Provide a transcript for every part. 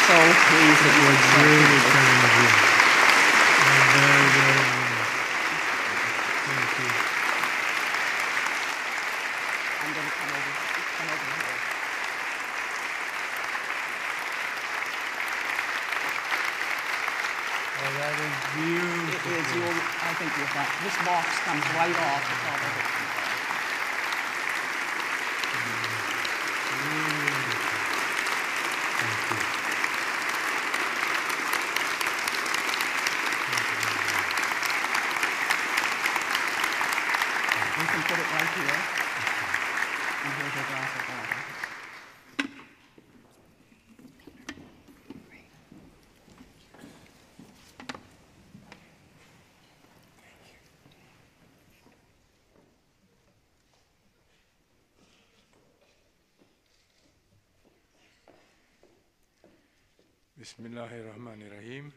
so pleased that you accepted Really it. kind of you. Very, very nice. Thank you. I'm going to come over here. Oh, that is It beautiful. is, I think you'll find, this box comes right off the top of it. We can put it right here. And here's a glass of water. Bismillahirrahmanirrahim.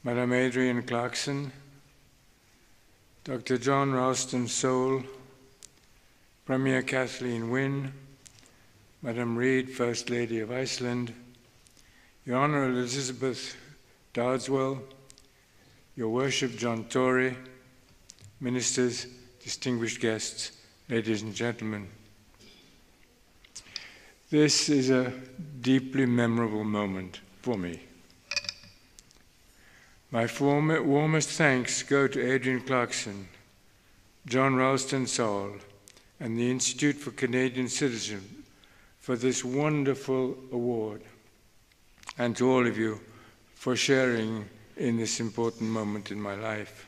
Madam Adrienne Clarkson, Dr. John Ralston Soule, Premier Kathleen Wynne, Madam Reid, First Lady of Iceland, Your Honor Elizabeth Dardswell, Your Worship John Tory, Ministers, distinguished guests, ladies and gentlemen. This is a deeply memorable moment for me. My warmest thanks go to Adrienne Clarkson, John Ralston Saul, and the Institute for Canadian Citizenship for this wonderful award, and to all of you for sharing in this important moment in my life.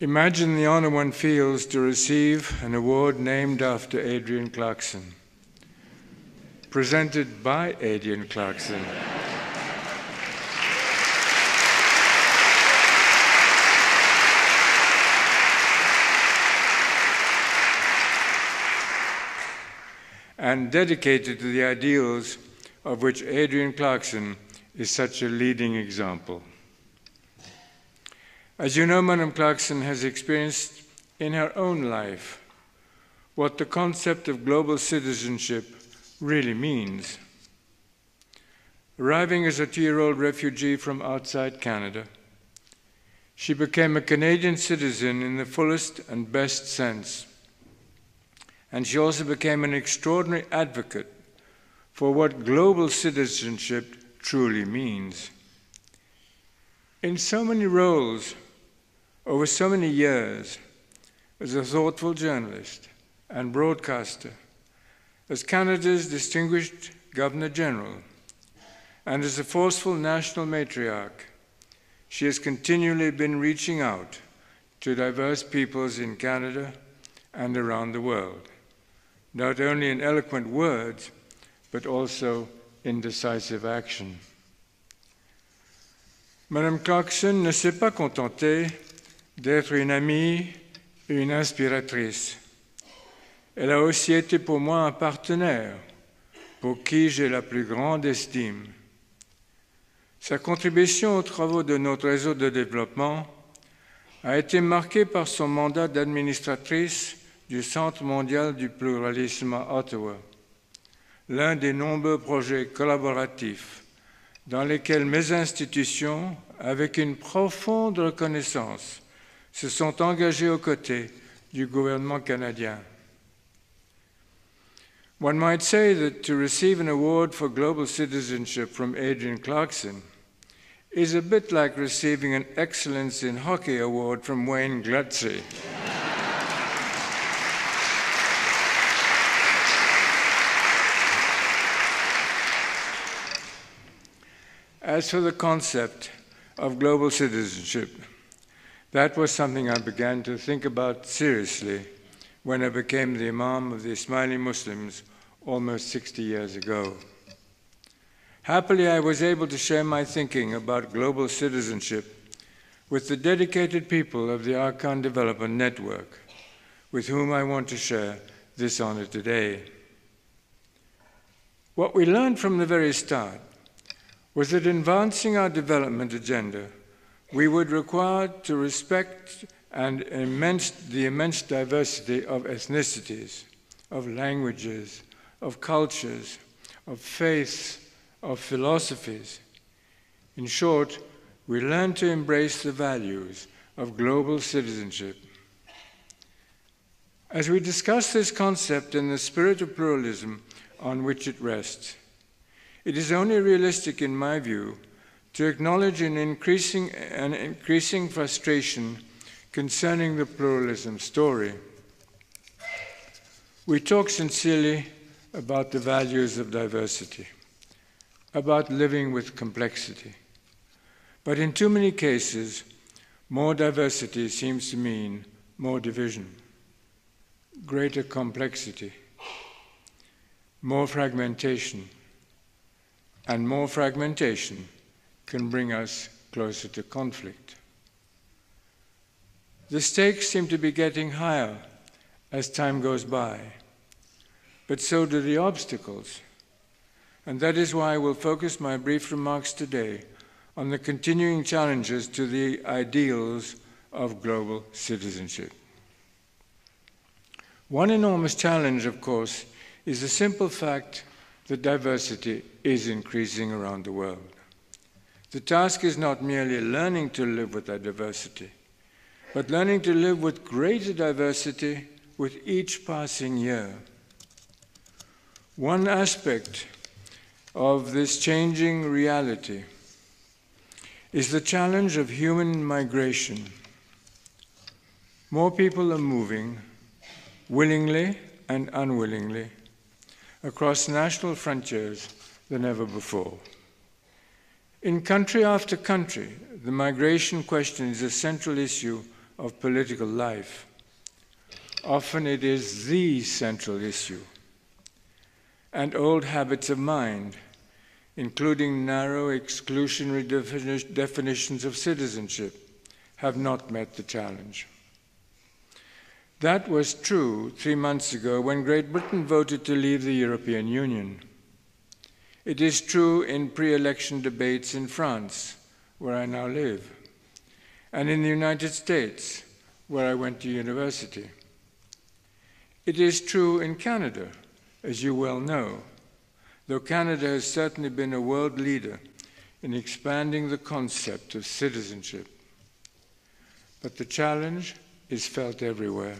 Imagine the honor one feels to receive an award named after Adrienne Clarkson, presented by Adrienne Clarkson. And dedicated to the ideals of which Adrienne Clarkson is such a leading example. As you know, Madam Clarkson has experienced in her own life what the concept of global citizenship really means. Arriving as a 2-year-old refugee from outside Canada, she became a Canadian citizen in the fullest and best sense. And she also became an extraordinary advocate for what global citizenship truly means. In so many roles, over so many years, as a thoughtful journalist and broadcaster, as Canada's distinguished Governor-General, and as a forceful national matriarch, she has continually been reaching out to diverse peoples in Canada and around the world, not only in eloquent words, but also in decisive action. Madame Clarkson ne s'est pas contentée d'être une amie et une inspiratrice. Elle a aussi été pour moi un partenaire pour qui j'ai la plus grande estime. Sa contribution aux travaux de notre réseau de développement a été marquée par son mandat d'administratrice du Centre mondial du pluralisme à Ottawa, l'un des nombreux projets collaboratifs dans lesquels mes institutions, avec une profonde reconnaissance, se sont engagées aux côtés du gouvernement canadien. One might say that to receive an award for global citizenship from Adrienne Clarkson is a bit like receiving an Excellence in Hockey award from Wayne Gretzky. As for the concept of global citizenship, that was something I began to think about seriously when I became the Imam of the Ismaili Muslims almost 60 years ago. Happily, I was able to share my thinking about global citizenship with the dedicated people of the Aga Khan Development Network, with whom I want to share this honor today. What we learned from the very start was that in advancing our development agenda, we would require to respect and the immense diversity of ethnicities, of languages, of cultures, of faiths, of philosophies. In short, we learn to embrace the values of global citizenship. As we discuss this concept in the spirit of pluralism on which it rests, it is only realistic, in my view, to acknowledge an increasing frustration concerning the pluralism story. We talk sincerely about the values of diversity, about living with complexity. But in too many cases, more diversity seems to mean more division, greater complexity, more fragmentation, and more fragmentation can bring us closer to conflict. The stakes seem to be getting higher as time goes by, but so do the obstacles. And that is why I will focus my brief remarks today on the continuing challenges to the ideals of global citizenship. One enormous challenge, of course, is the simple fact that diversity is increasing around the world. The task is not merely learning to live with that diversity, but learning to live with greater diversity with each passing year. One aspect of this changing reality is the challenge of human migration. More people are moving, willingly and unwillingly, across national frontiers than ever before. In country after country, the migration question is a central issue of political life. Often it is the central issue. And old habits of mind, including narrow exclusionary definitions of citizenship, have not met the challenge. That was true 3 months ago when Great Britain voted to leave the European Union. It is true in pre-election debates in France, where I now live, and in the United States, where I went to university. It is true in Canada, as you well know, though Canada has certainly been a world leader in expanding the concept of citizenship. But the challenge is felt everywhere.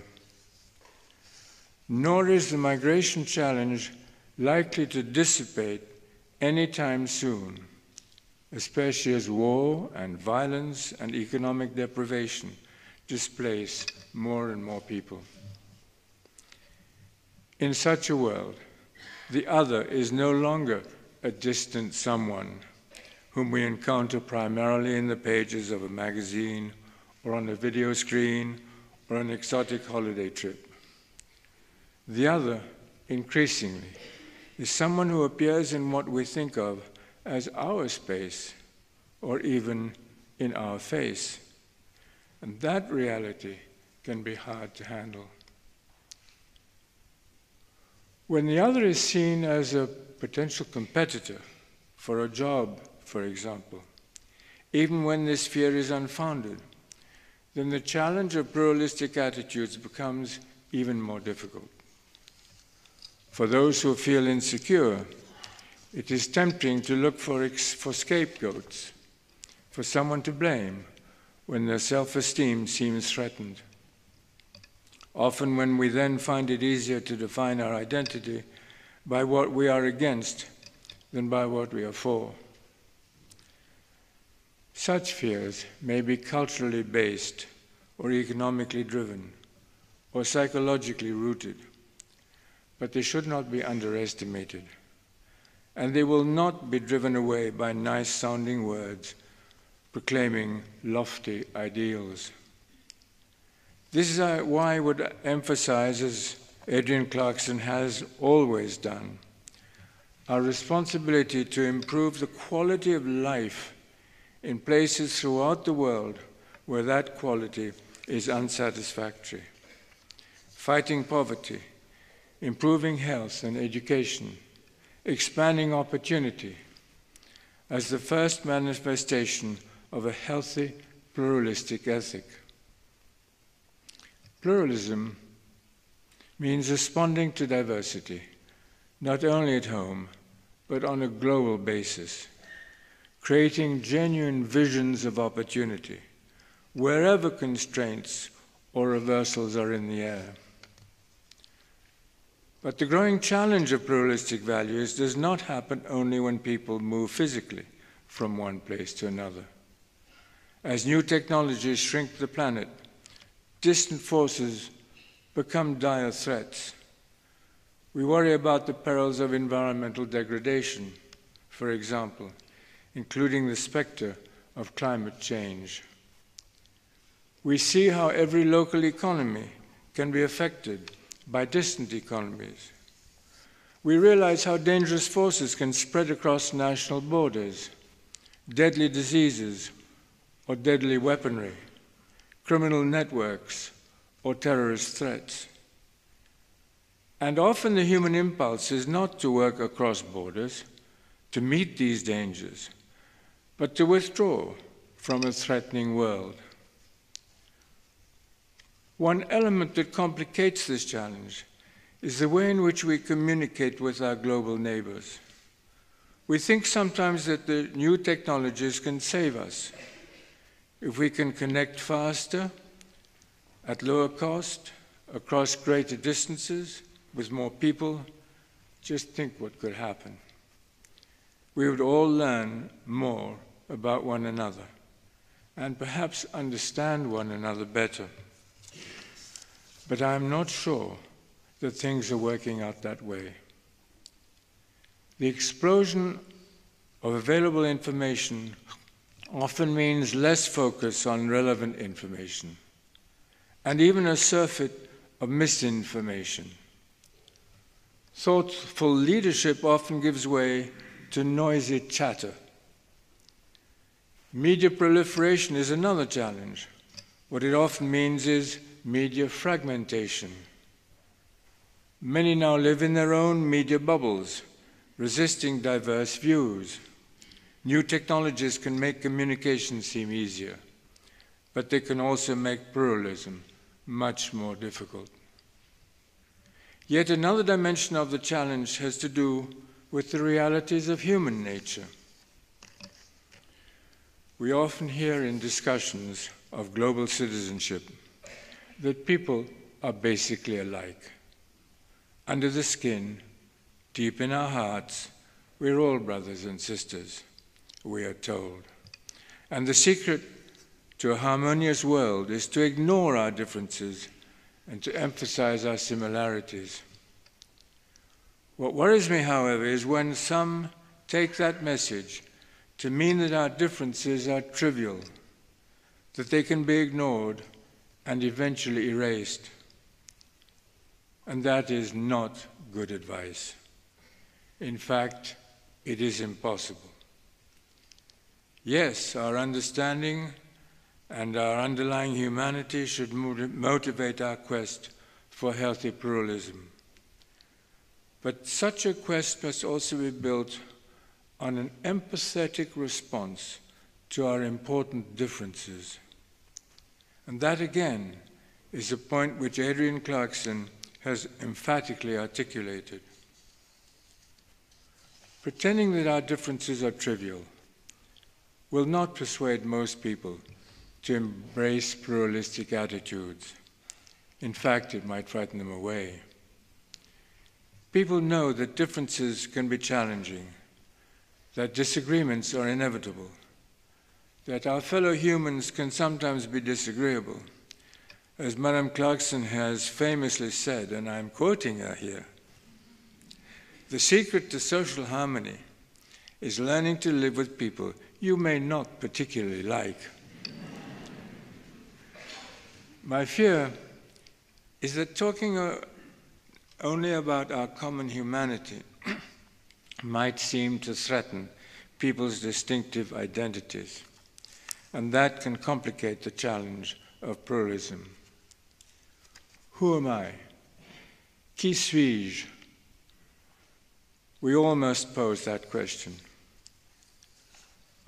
Nor is the migration challenge likely to dissipate anytime soon, especially as war and violence and economic deprivation displace more and more people. In such a world, the other is no longer a distant someone whom we encounter primarily in the pages of a magazine or on a video screen or an exotic holiday trip. The other, increasingly, is someone who appears in what we think of as our space or even in our face. And that reality can be hard to handle. When the other is seen as a potential competitor for a job, for example, even when this fear is unfounded, then the challenge of pluralistic attitudes becomes even more difficult. For those who feel insecure, it is tempting to look for scapegoats, for someone to blame when their self-esteem seems threatened. Often when we then find it easier to define our identity by what we are against than by what we are for. Such fears may be culturally based or economically driven or psychologically rooted, but they should not be underestimated. And they will not be driven away by nice-sounding words proclaiming lofty ideals. This is why I would emphasize, as Adrian Clarkson has always done, our responsibility to improve the quality of life in places throughout the world where that quality is unsatisfactory. Fighting poverty, improving health and education, expanding opportunity as the first manifestation of a healthy, pluralistic ethic. Pluralism means responding to diversity, not only at home, but on a global basis, creating genuine visions of opportunity, wherever constraints or reversals are in the air. But the growing challenge of pluralistic values does not happen only when people move physically from one place to another. As new technologies shrink the planet, distant forces become dire threats. We worry about the perils of environmental degradation, for example, including the specter of climate change. We see how every local economy can be affected by distant economies. We realize how dangerous forces can spread across national borders, deadly diseases or deadly weaponry, criminal networks or terrorist threats. And often the human impulse is not to work across borders to meet these dangers, but to withdraw from a threatening world. One element that complicates this challenge is the way in which we communicate with our global neighbors. We think sometimes that the new technologies can save us. If we can connect faster, at lower cost, across greater distances, with more people, just think what could happen. We would all learn more about one another and perhaps understand one another better. But I'm not sure that things are working out that way. The explosion of available information often means less focus on relevant information, and even a surfeit of misinformation. Thoughtful leadership often gives way to noisy chatter. Media proliferation is another challenge. What it often means is media fragmentation. Many now live in their own media bubbles, resisting diverse views. New technologies can make communication seem easier, but they can also make pluralism much more difficult. Yet another dimension of the challenge has to do with the realities of human nature. We often hear in discussions of global citizenship that people are basically alike. Under the skin, deep in our hearts, we're all brothers and sisters, we are told. And the secret to a harmonious world is to ignore our differences and to emphasize our similarities. What worries me, however, is when some take that message to mean that our differences are trivial, that they can be ignored and eventually erased. And that is not good advice. In fact, it is impossible. Yes, our understanding and our underlying humanity should motivate our quest for healthy pluralism. But such a quest must also be built on an empathetic response to our important differences. And that, again, is a point which Adrienne Clarkson has emphatically articulated. Pretending that our differences are trivial will not persuade most people to embrace pluralistic attitudes. In fact, it might frighten them away. People know that differences can be challenging, that disagreements are inevitable, that our fellow humans can sometimes be disagreeable. As Madame Clarkson has famously said, and I'm quoting her here, the secret to social harmony is learning to live with people you may not particularly like. My fear is that talking only about our common humanity might seem to threaten people's distinctive identities, and that can complicate the challenge of pluralism. Who am I? Qui suis-je? We all must pose that question.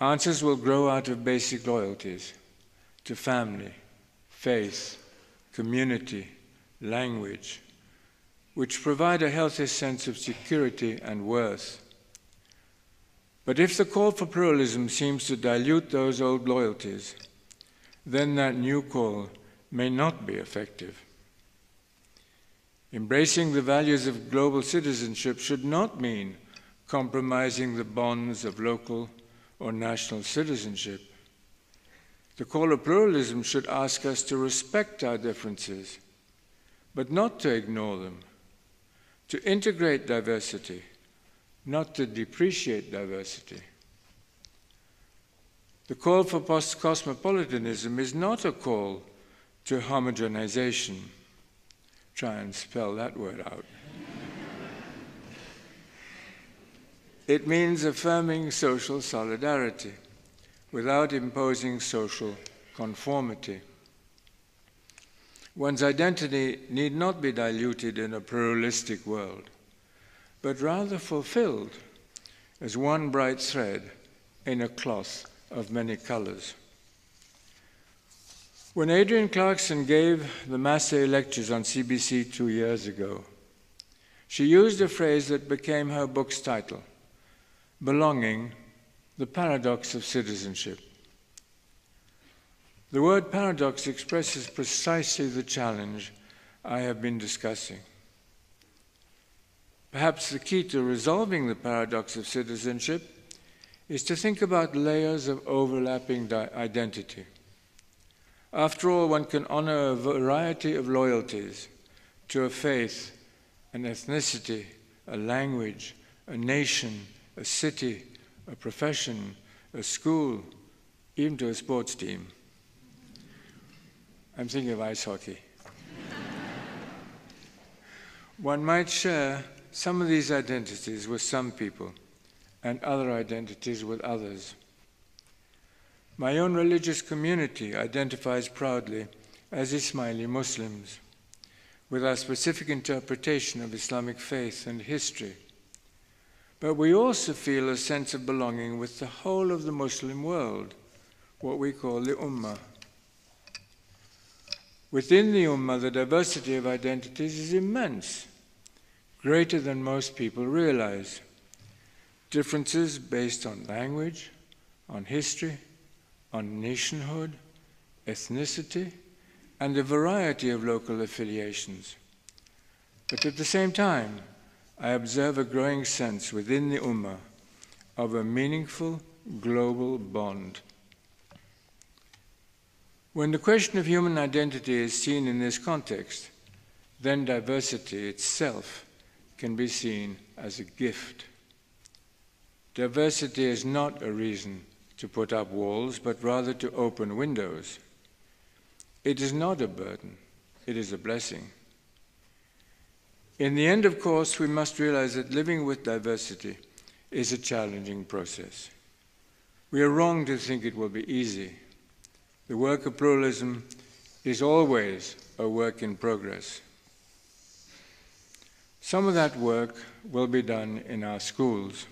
Answers will grow out of basic loyalties to family, faith, community, language, which provide a healthy sense of security and worth. But if the call for pluralism seems to dilute those old loyalties, then that new call may not be effective. Embracing the values of global citizenship should not mean compromising the bonds of local or national citizenship. The call of pluralism should ask us to respect our differences, but not to ignore them, to integrate diversity, not to depreciate diversity. The call for post-cosmopolitanism is not a call to homogenization. Try and spell that word out. It means affirming social solidarity without imposing social conformity. One's identity need not be diluted in a pluralistic world, but rather fulfilled as one bright thread in a cloth of many colors. When Adrienne Clarkson gave the Massey lectures on CBC 2 years ago, she used a phrase that became her book's title, Belonging, the Paradox of Citizenship. The word paradox expresses precisely the challenge I have been discussing. Perhaps the key to resolving the paradox of citizenship is to think about layers of overlapping identity. After all, one can honor a variety of loyalties to a faith, an ethnicity, a language, a nation, a city, a profession, a school, even to a sports team. I'm thinking of ice hockey. One might share some of these identities with some people and other identities with others. My own religious community identifies proudly as Ismaili Muslims, with our specific interpretation of Islamic faith and history. But we also feel a sense of belonging with the whole of the Muslim world, what we call the Ummah. Within the Ummah, the diversity of identities is immense, greater than most people realize. Differences based on language, on history, on nationhood, ethnicity, and a variety of local affiliations. But at the same time, I observe a growing sense within the Ummah of a meaningful global bond. When the question of human identity is seen in this context, then diversity itself can be seen as a gift. Diversity is not a reason to put up walls, but rather to open windows. It is not a burden, it is a blessing. In the end, of course, we must realize that living with diversity is a challenging process. We are wrong to think it will be easy. The work of pluralism is always a work in progress. Some of that work will be done in our schools.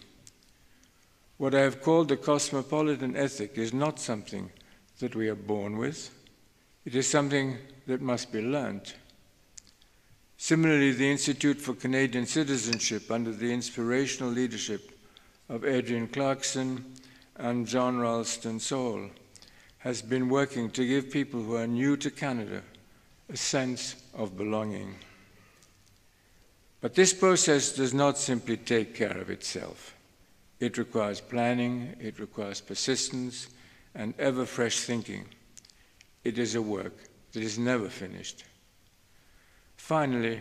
What I have called the cosmopolitan ethic is not something that we are born with. It is something that must be learnt. Similarly, the Institute for Canadian Citizenship, under the inspirational leadership of Adrienne Clarkson and John Ralston Saul, has been working to give people who are new to Canada a sense of belonging. But this process does not simply take care of itself. It requires planning, it requires persistence, and ever-fresh thinking. It is a work that is never finished. Finally,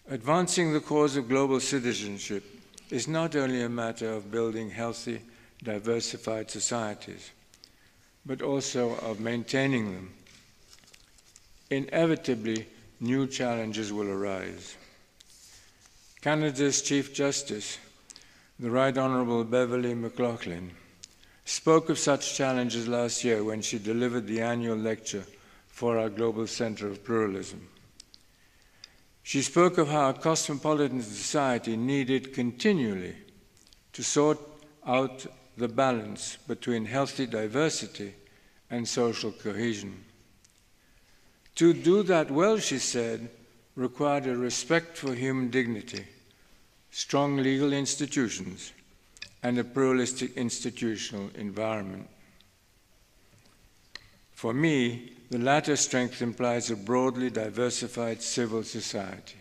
advancing the cause of global citizenship is not only a matter of building healthy, diversified societies, but also of maintaining them. Inevitably, new challenges will arise. Canada's Chief Justice, the Right Honourable Beverly McLaughlin, spoke of such challenges last year when she delivered the annual lecture for our Global Centre of Pluralism. She spoke of how a cosmopolitan society needed continually to sort out the balance between healthy diversity and social cohesion. To do that well, she said, required a respect for human dignity, strong legal institutions, and a pluralistic institutional environment. For me, the latter strength implies a broadly diversified civil society,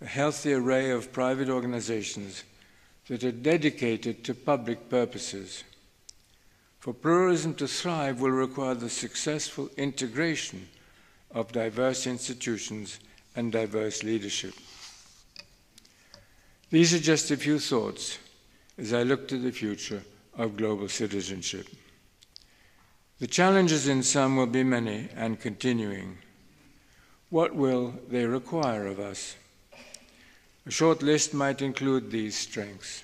a healthy array of private organizations that are dedicated to public purposes. For pluralism to thrive will require the successful integration of diverse institutions and diverse leadership. These are just a few thoughts as I look to the future of global citizenship. The challenges in sum will be many and continuing. What will they require of us? A short list might include these strengths: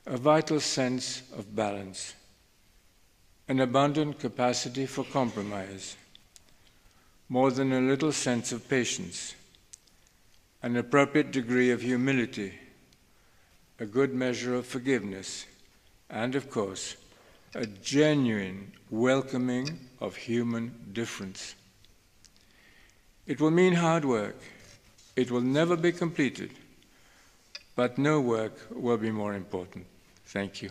a vital sense of balance, an abundant capacity for compromise, more than a little sense of patience, an appropriate degree of humility, a good measure of forgiveness, and, of course, a genuine welcoming of human difference. It will mean hard work. It will never be completed, but no work will be more important. Thank you.